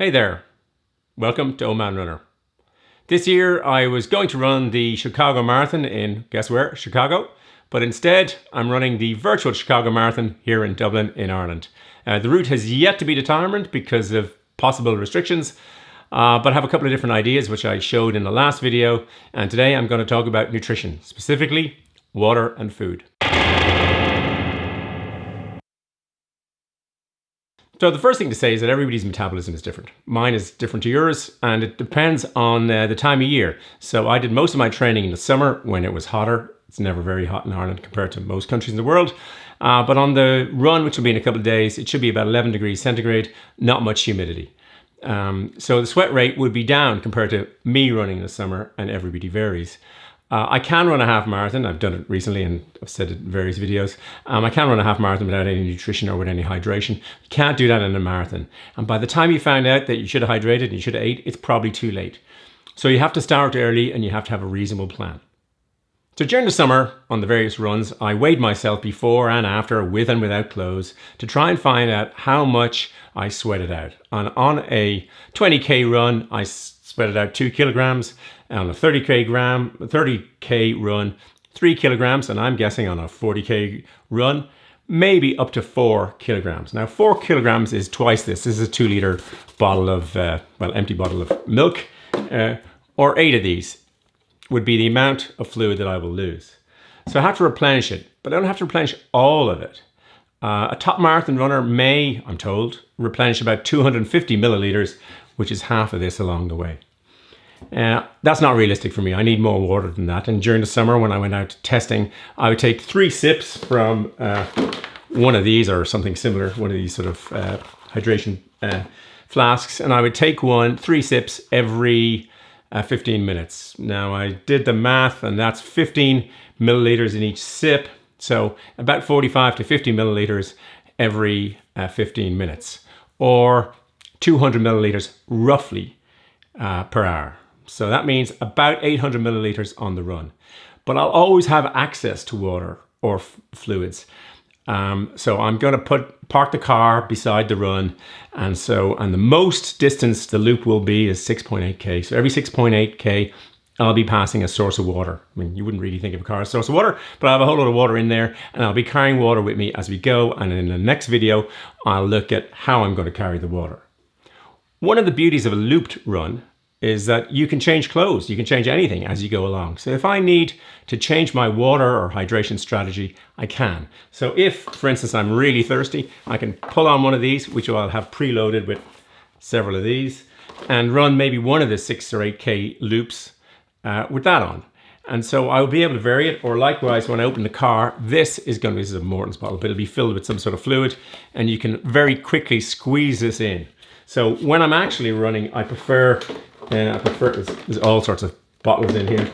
Hey there, welcome to Old Man Runner. This year I was going to run the Chicago Marathon in, guess where, Chicago, but instead I'm running the virtual Chicago Marathon here in Dublin in Ireland. The route has yet to be determined because of possible restrictions, but I have a couple of different ideas which I showed in the last video, and today I'm going to talk about nutrition, specifically water and food. So the first thing to say is that everybody's metabolism is different. Mine is different to yours, and it depends on the time of year. So I did most of my training in the summer when it was hotter. It's never very hot in Ireland compared to most countries in the world. But on the run, which will be in a couple of days, it should be about 11 degrees centigrade, not much humidity. So the sweat rate would be down compared to me running in the summer, and everybody varies. I can run a half marathon. I've done it recently and I've said it in various videos. I can run a half marathon without any nutrition or with any hydration. You can't do that in a marathon. And by the time you found out that you should have hydrated and you should have ate, it's probably too late. So you have to start early and you have to have a reasonable plan. So during the summer, on the various runs, I weighed myself before and after, with and without clothes, to try and find out how much I sweated out. On a 20k run, I sweated out 2 kilograms. On a 30k run, 3 kilograms, and I'm guessing on a 40k run, maybe up to 4 kilograms. Now 4 kilograms is twice this. This is a 2-liter bottle of, empty bottle of milk, or 8 of these would be the amount of fluid that I will lose. So I have to replenish it, but I don't have to replenish all of it. A top marathon runner may, I'm told, replenish about 250 milliliters, which is half of this along the way. That's not realistic for me. I need more water than that. And during the summer when I went out testing, I would take 3 sips from one of these or something similar, one of these sort of hydration flasks. And I would take 3 sips every 15 minutes. Now I did the math and that's 15 milliliters in each sip. So about 45 to 50 milliliters every 15 minutes, or 200 milliliters roughly per hour. So that means about 800 milliliters on the run. But I'll always have access to water or fluids. So I'm going to park the car beside the run. And the most distance the loop will be is 6.8k. So every 6.8k, I'll be passing a source of water. I mean, you wouldn't really think of a car as a source of water, but I have a whole lot of water in there, and I'll be carrying water with me as we go. And in the next video, I'll look at how I'm going to carry the water. One of the beauties of a looped run is that you can change clothes. You can change anything as you go along. So if I need to change my water or hydration strategy, I can. So if, for instance, I'm really thirsty, I can pull on one of these, which I'll have preloaded with several of these, and run maybe one of the 6 or 8k loops with that on. And so I'll be able to vary it, or likewise, when I open the car, this is a Morton's bottle, but it'll be filled with some sort of fluid, and you can very quickly squeeze this in. So when I'm actually running, I prefer there's all sorts of bottles in here,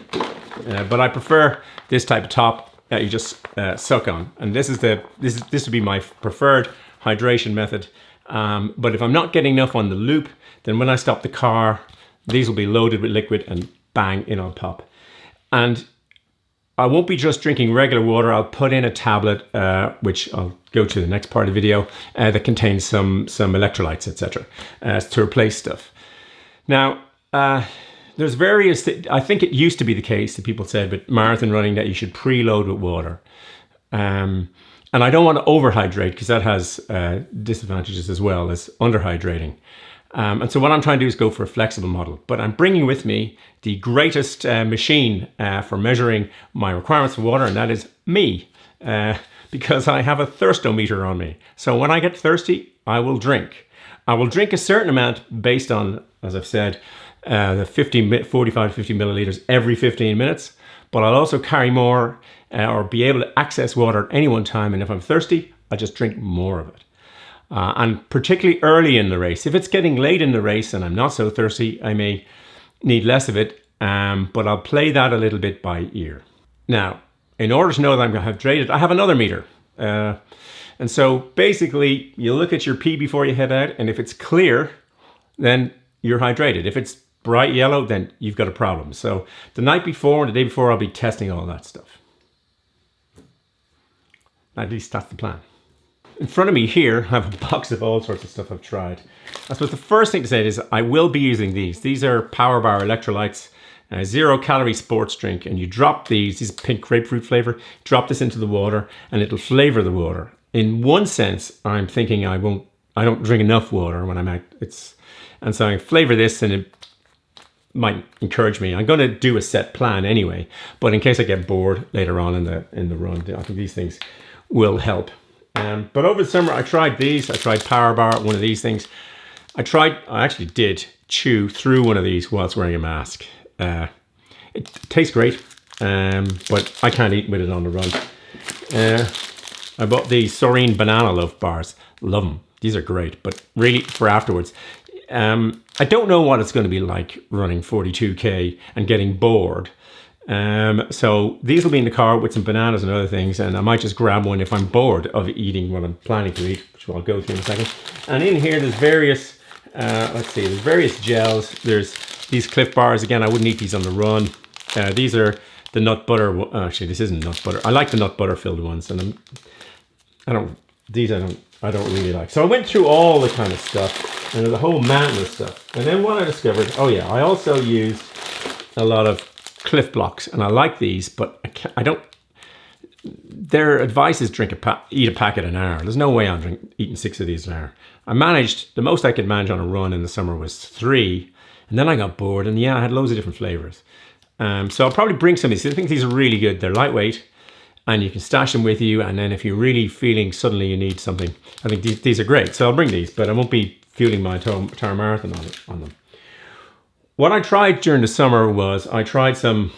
but I prefer this type of top that you just suck on. And this would be my preferred hydration method. But if I'm not getting enough on the loop, then when I stop the car, these will be loaded with liquid and bang, in I'll pop. And I won't be just drinking regular water. I'll put in a tablet, which I'll go to the next part of the video, that contains some electrolytes, etc., to replace stuff. Now, there's various, I think it used to be the case that people said with marathon running that you should preload with water. And I don't want to overhydrate because that has disadvantages as well as underhydrating. And so what I'm trying to do is go for a flexible model, but I'm bringing with me the greatest machine for measuring my requirements for water, and that is me, because I have a thirstometer on me. So when I get thirsty, I will drink. I will drink a certain amount based on, as I've said, the 45 to 50 milliliters every 15 minutes, but I'll also carry more or be able to access water at any one time. And if I'm thirsty, I just drink more of it. And particularly early in the race. If it's getting late in the race and I'm not so thirsty, I may need less of it, but I'll play that a little bit by ear. Now, in order to know that I'm hydrated, I have another meter. And so basically, you look at your pee before you head out, and if it's clear, then you're hydrated. If it's bright yellow, then you've got a problem. So the night before and the day before, I'll be testing all that stuff. At least that's the plan. in front of me here, I have a box of all sorts of stuff I've tried. I suppose the first thing to say is I will be using these. These are Power Bar electrolytes, 0-calorie sports drink, and you drop these pink grapefruit flavor, drop this into the water and it'll flavor the water. In one sense, I'm thinking I don't drink enough water when I'm out. And so I flavor this and it might encourage me. I'm going to do a set plan anyway, but in case I get bored later on in the run, I think these things will help. But over the summer, I tried these. I tried Power Bar, one of these things. I actually did chew through one of these whilst wearing a mask. It tastes great, but I can't eat with it on the run. I bought these Soreen Banana Loaf bars. Love them. These are great, but really for afterwards. I don't know what it's going to be like running 42K and getting bored. So these will be in the car with some bananas and other things, and I might just grab one if I'm bored of eating what I'm planning to eat, which I'll go through in a second. And in here there's various, there's various gels. There's these Cliff Bars. Again, I wouldn't eat these on the run. These are the nut butter. Actually, this isn't nut butter. I like the nut butter filled ones, and I don't really like. So I went through all the kind of stuff, and there's a whole mountain of stuff. And then what I discovered, I also used a lot of Cliff Blocks, and I like these, but I don't. Their advice is eat a packet an hour. There's no way I'm eating 6 of these an hour. I managed, the most I could manage on a run in the summer was 3, and then I got bored, and I had loads of different flavors. So I'll probably bring some of these. I think these are really good. They're lightweight, and you can stash them with you, and then if you're really feeling suddenly you need something, I think these are great. So I'll bring these, but I won't be fueling my entire marathon on them. What I tried during the summer was I tried some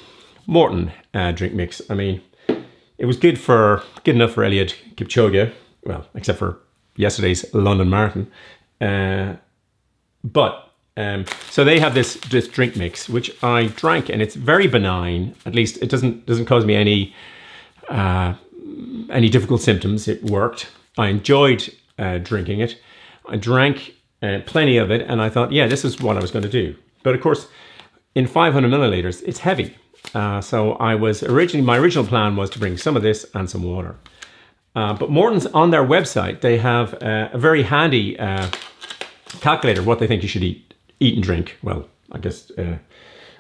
Morton drink mix. I mean, it was good enough for Eliud Kipchoge, well, except for yesterday's London Marathon. So they have this drink mix, which I drank, and it's very benign. At least it doesn't cause me any difficult symptoms. It worked. I enjoyed drinking it. I drank plenty of it, and I thought, yeah, this is what I was going to do. But of course, in 500 milliliters, it's heavy. So my original plan was to bring some of this and some water. But Morton's, on their website, they have a very handy calculator of what they think you should eat and drink. Well, I guess, I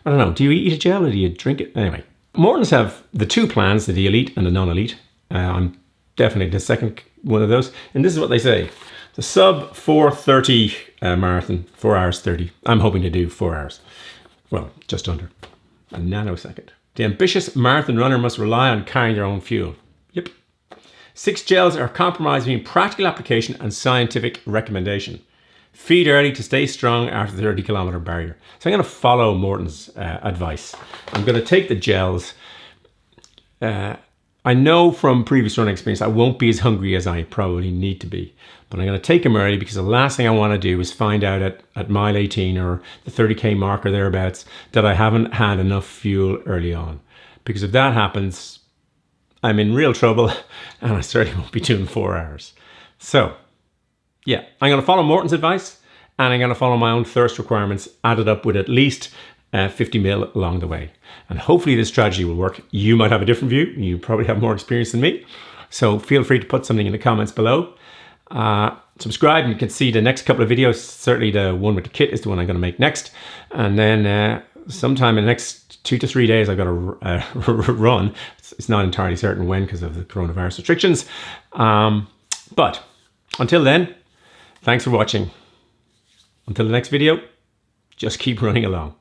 don't know. Do you eat a gel or do you drink it? Anyway, Morton's have the 2 plans, the elite and the non-elite. I'm definitely the second one of those. And this is what they say. The sub 4:30 marathon, 4 hours 30. I'm hoping to do 4 hours. Well, just under a nanosecond. The ambitious marathon runner must rely on carrying their own fuel. Yep. 6 gels are compromised between practical application and scientific recommendation. Feed early to stay strong after the 30-kilometer barrier. So I'm going to follow Morton's advice. I'm going to take the gels. I know from previous running experience I won't be as hungry as I probably need to be, but I'm going to take them early because the last thing I want to do is find out at mile 18 or the 30K mark or thereabouts that I haven't had enough fuel early on. Because if that happens, I'm in real trouble and I certainly won't be doing 4 hours. So yeah, I'm going to follow Morton's advice, and I'm going to follow my own thirst requirements, added up with at least 50 mil along the way. And hopefully this strategy will work. You might have a different view. You probably have more experience than me. So feel free to put something in the comments below. Subscribe and you can see the next couple of videos. Certainly the one with the kit is the one I'm going to make next. And then sometime in the next 2 to 3 days, I've got to run. It's not entirely certain when because of the coronavirus restrictions. But until then, thanks for watching. Until the next video, just keep running along.